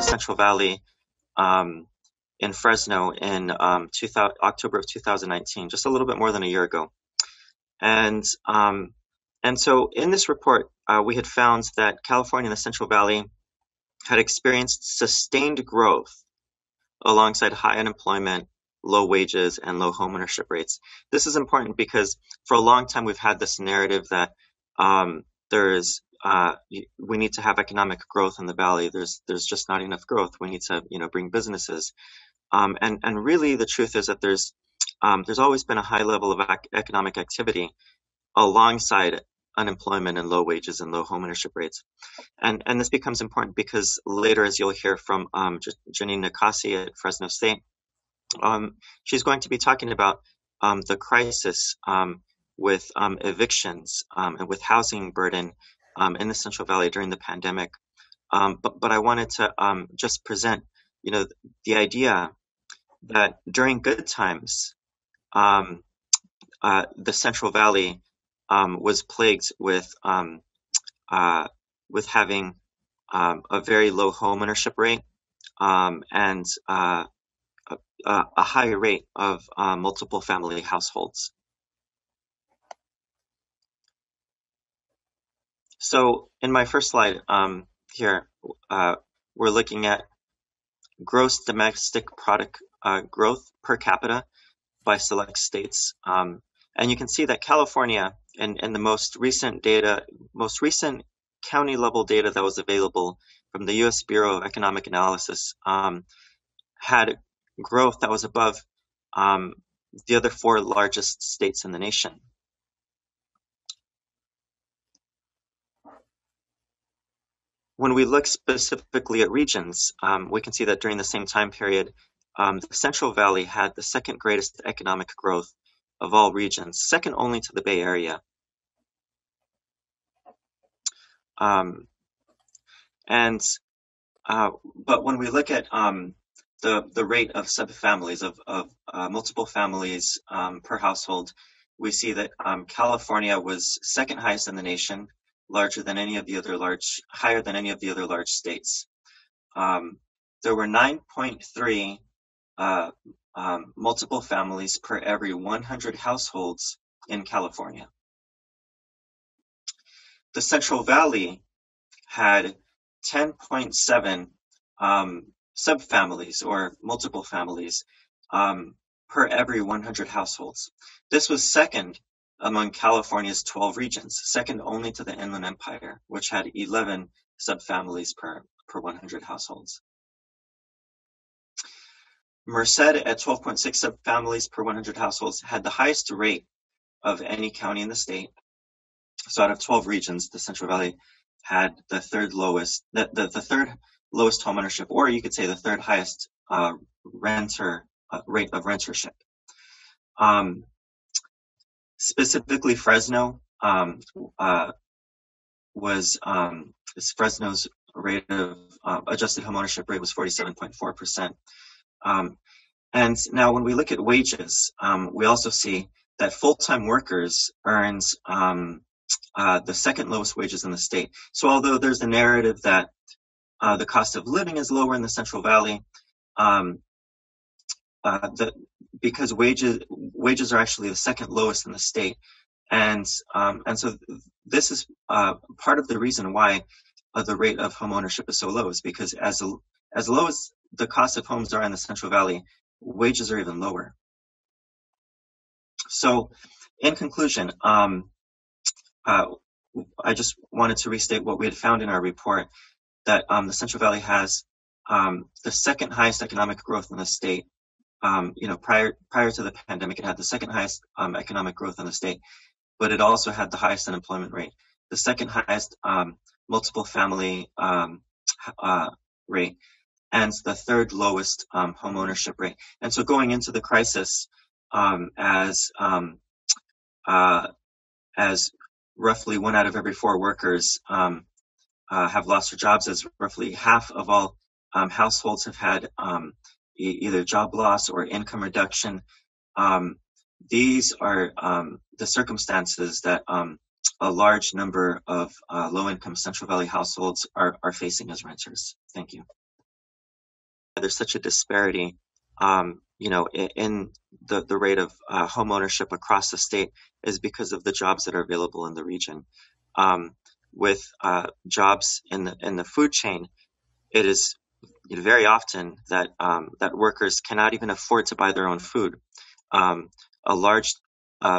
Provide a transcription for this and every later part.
Central Valley in Fresno in October of 2019, just a little bit more than a year ago. And so in this report, we had found that California and the Central Valley had experienced sustained growth alongside high unemployment, low wages, and low homeownership rates. This is important because for a long time we've had this narrative that we need to have economic growth in the valley. There's just not enough growth. We need to bring businesses. And really the truth is that there's always been a high level of economic activity alongside unemployment and low wages and low homeownership rates. And this becomes important because later, as you'll hear from Janine Nakasi at Fresno State, she's going to be talking about the crisis with evictions and with housing burden in the Central Valley during the pandemic. But I wanted to just present, the idea that during good times, the Central Valley was plagued with having a very low homeownership rate and a high rate of multiple family households. So in my first slide here, we're looking at gross domestic product growth per capita by select states. And you can see that California, and the most recent county level data that was available from the U.S. Bureau of Economic Analysis, had growth that was above the other 4 largest states in the nation. When we look specifically at regions, we can see that during the same time period, the Central Valley had the second greatest economic growth of all regions, second only to the Bay Area. But when we look at the rate of subfamilies, of multiple families per household, we see that California was second highest in the nation, higher than any of the other large states. There were 9.3 multiple families per every 100 households in California. The Central Valley had 10.7 subfamilies or multiple families per every 100 households. This was second among California's 12 regions, second only to the Inland Empire, which had 11 subfamilies per 100 households. Merced at 12.6 subfamilies per 100 households had the highest rate of any county in the state. So out of 12 regions, the Central Valley had the third lowest homeownership, or you could say the third highest rate of rentership. Specifically, Fresno Fresno's rate of adjusted homeownership rate was 47.4%. And now when we look at wages, we also see that full-time workers earns the second lowest wages in the state. So although there's a narrative that the cost of living is lower in the Central Valley, because wages are actually the second lowest in the state, and so this is part of the reason why the rate of homeownership is so low, is because as low as the cost of homes are in the Central Valley, wages are even lower. So, in conclusion, I just wanted to restate what we had found in our report, that the Central Valley has the second highest economic growth in the state. Prior to the pandemic, it had the second highest economic growth in the state, but it also had the highest unemployment rate, the second highest multiple family rate, and the third lowest homeownership rate. And so going into the crisis, as roughly 1 out of every 4 workers have lost their jobs, as roughly half of all households have had either job loss or income reduction. These are the circumstances that a large number of low-income Central Valley households are facing as renters. Thank you. there's such a disparity, in the rate of home ownership across the state is because of the jobs that are available in the region. With jobs in the food chain, it is very often that that workers cannot even afford to buy their own food. A large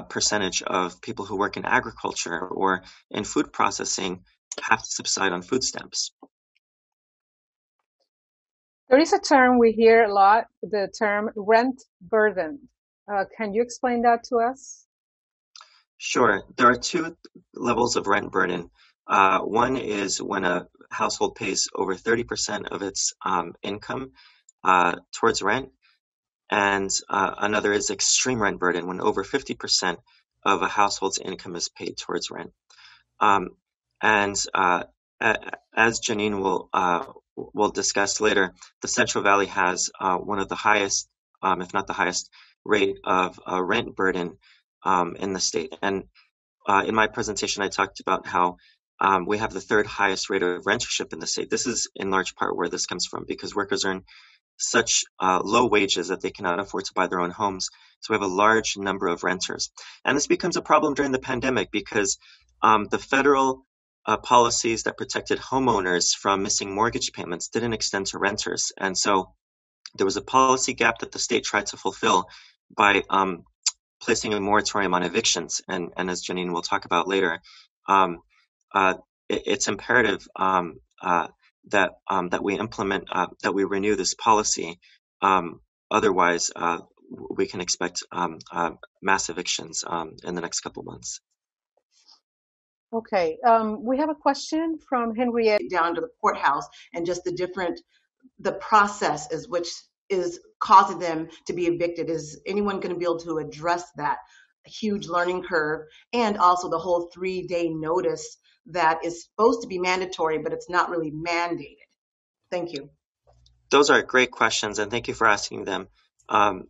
percentage of people who work in agriculture or in food processing have to subside on food stamps. There is a term we hear a lot, the term rent burden. Can you explain that to us? Sure. There are two levels of rent burden. One is when a household pays over 30% of its income towards rent, and another is extreme rent burden when over 50% of a household's income is paid towards rent. Um, and as Janine will discuss later, the Central Valley has one of the highest, if not the highest, rate of rent burden in the state. And in my presentation, I talked about how we have the third highest rate of rentership in the state. This is in large part where this comes from, because workers earn such low wages that they cannot afford to buy their own homes. So we have a large number of renters. And this becomes a problem during the pandemic because the federal policies that protected homeowners from missing mortgage payments didn't extend to renters. And so there was a policy gap that the state tried to fulfill by placing a moratorium on evictions. And as Janine will talk about later, it's imperative that we implement, that we renew this policy. Otherwise, we can expect mass evictions in the next couple months. Okay, we have a question from Henriette. Down to the courthouse and just the process is which is causing them to be evicted. Is anyone going to be able to address that huge learning curve, and also the whole 3-day notice that is supposed to be mandatory, but it's not really mandated? Thank you. Those are great questions, and thank you for asking them.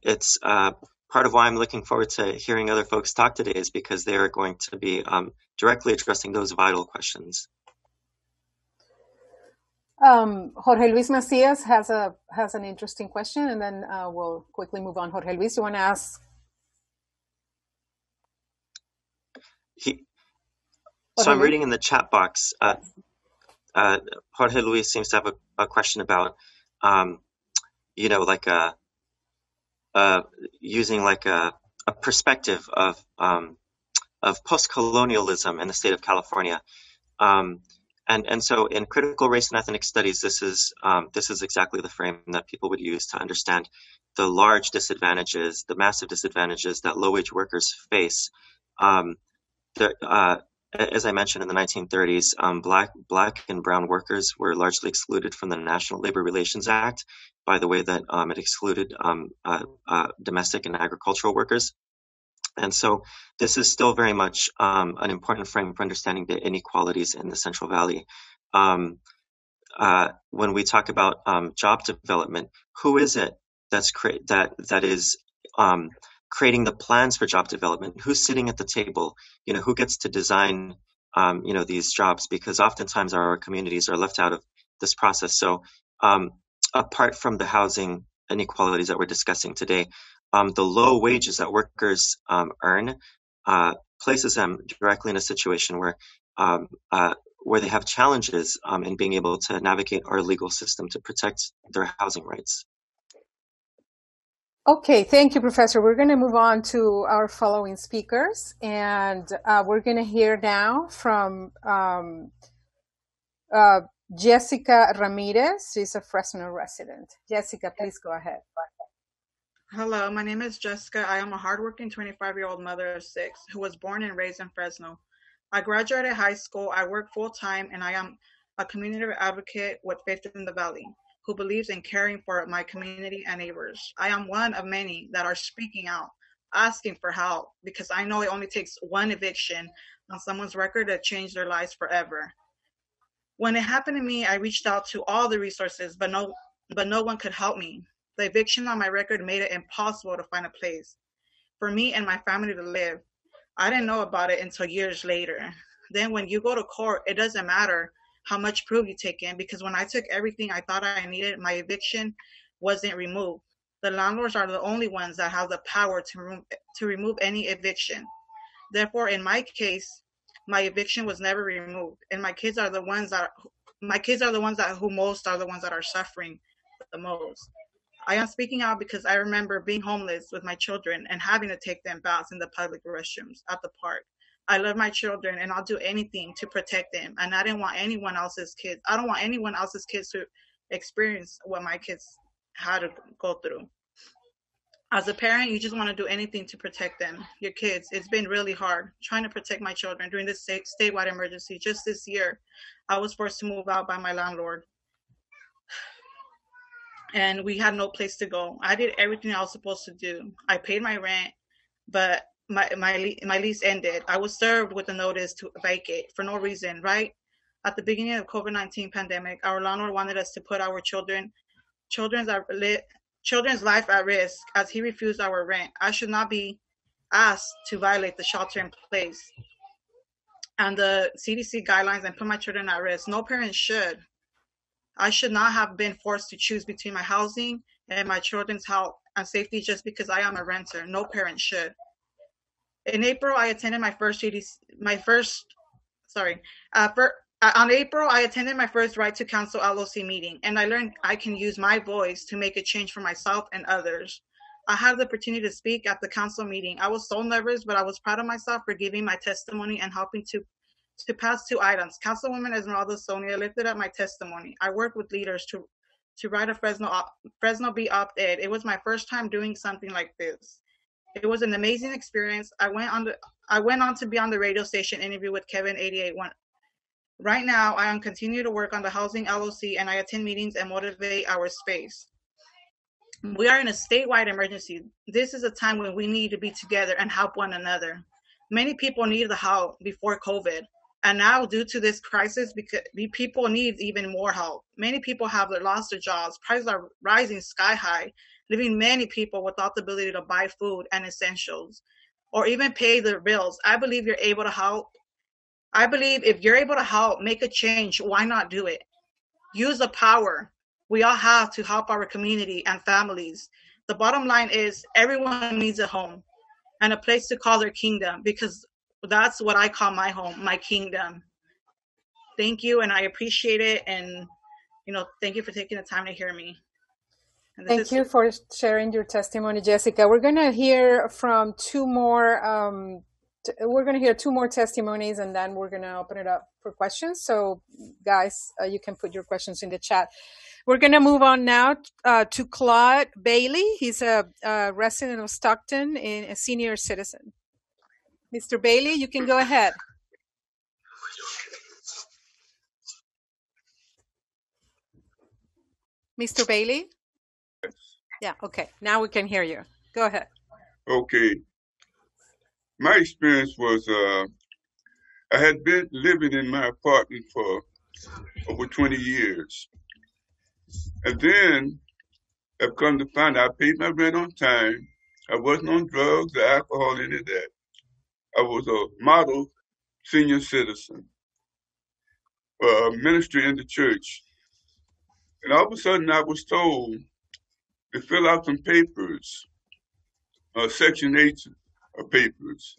It's part of why I'm looking forward to hearing other folks talk today, is because they are going to be directly addressing those vital questions. Jorge Luis Macias has an interesting question, and then we'll quickly move on. Jorge Luis, you want to ask? So I'm reading in the chat box. Jorge Luis seems to have a question about, like using like a perspective of post-colonialism in the state of California. And so in critical race and ethnic studies, this is exactly the frame that people would use to understand the large disadvantages, the massive disadvantages that low-wage workers face. As I mentioned, in the 1930s, black and brown workers were largely excluded from the National Labor Relations Act by the way that it excluded domestic and agricultural workers. And so this is still very much an important frame for understanding the inequalities in the Central Valley. When we talk about job development, who is it that is creating the plans for job development? Who's sitting at the table? Who gets to design these jobs? Because oftentimes our communities are left out of this process. So apart from the housing inequalities that we're discussing today, the low wages that workers earn places them directly in a situation where they have challenges in being able to navigate our legal system to protect their housing rights. Okay, thank you, Professor. We're going to move on to our following speakers, and we're going to hear now from Jessica Ramirez. She's a Fresno resident. Jessica, please go ahead. Hello, my name is Jessica. I am a hardworking 25-year-old mother of 6 who was born and raised in Fresno. I graduated high school, I work full-time, and I am a community advocate with Faith in the Valley, who believes in caring for my community and neighbors. I am one of many that are speaking out, asking for help, because I know it only takes one eviction on someone's record to change their lives forever. When it happened to me, I reached out to all the resources, but no one could help me. The eviction on my record made it impossible to find a place for me and my family to live. I didn't know about it until years later. Then when you go to court, it doesn't matter how much proof you take in, because when I took everything I thought I needed, my eviction wasn't removed. The landlords are the only ones that have the power to remove any eviction. Therefore, in my case, my eviction was never removed, and my kids are the ones that are suffering the most. I am speaking out because I remember being homeless with my children and having to take them baths in the public restrooms at the park. I love my children and I'll do anything to protect them. And I didn't want anyone else's kids. I don't want anyone else's kids to experience what my kids had to go through. As a parent, you just want to do anything to protect them, your kids. It's been really hard trying to protect my children during this statewide emergency. Just this year, I was forced to move out by my landlord. And we had no place to go. I did everything I was supposed to do. I paid my rent, but my lease ended. I was served with a notice to vacate for no reason, right? At the beginning of COVID-19 pandemic, our landlord wanted us to put our children's life at risk as he refused our rent. I should not be asked to violate the shelter in place and the CDC guidelines and put my children at risk. No parent should. I should not have been forced to choose between my housing and my children's health and safety just because I am a renter. No parent should. In April, I attended on April, I attended my first Right to Counsel LLC meeting, and I learned I can use my voice to make a change for myself and others. I had the opportunity to speak at the council meeting. I was so nervous, but I was proud of myself for giving my testimony and helping to pass 2 items. Councilwoman Esmeralda Sonia lifted up my testimony. I worked with leaders to write a Fresno B op-ed. It was my first time doing something like this. It was an amazing experience. I went on to be on the radio station interview with Kevin 88.1. Right now, I am continue to work on the Housing LLC, and I attend meetings and motivate our space. We are in a statewide emergency. This is a time when we need to be together and help one another. Many people needed the help before COVID. And now, due to this crisis, because people need even more help. Many people have lost their jobs. Prices are rising sky high, leaving many people without the ability to buy food and essentials, or even pay their bills. I believe you're able to help. I believe if you're able to help make a change, why not do it? Use the power we all have to help our community and families. The bottom line is everyone needs a home and a place to call their kingdom, because that's what I call my home, my kingdom. Thank you, and I appreciate it, and thank you for taking the time to hear me. Thank you for sharing your testimony, Jessica. We're going to hear from 2 more. We're going to hear 2 more testimonies, and then we're going to open it up for questions. So, guys, you can put your questions in the chat. We're going to move on now to Claude Bailey. He's a resident of Stockton and a senior citizen. Mr. Bailey, you can go ahead. Mr. Bailey? Yeah, okay. Now we can hear you. Go ahead. Okay. My experience was I had been living in my apartment for over 20 years. And then I've come to find out I paid my rent on time. I wasn't on drugs or alcohol, any of that. I was a model senior citizen, ministry in the church. And all of a sudden I was told to fill out some papers, Section 8 papers.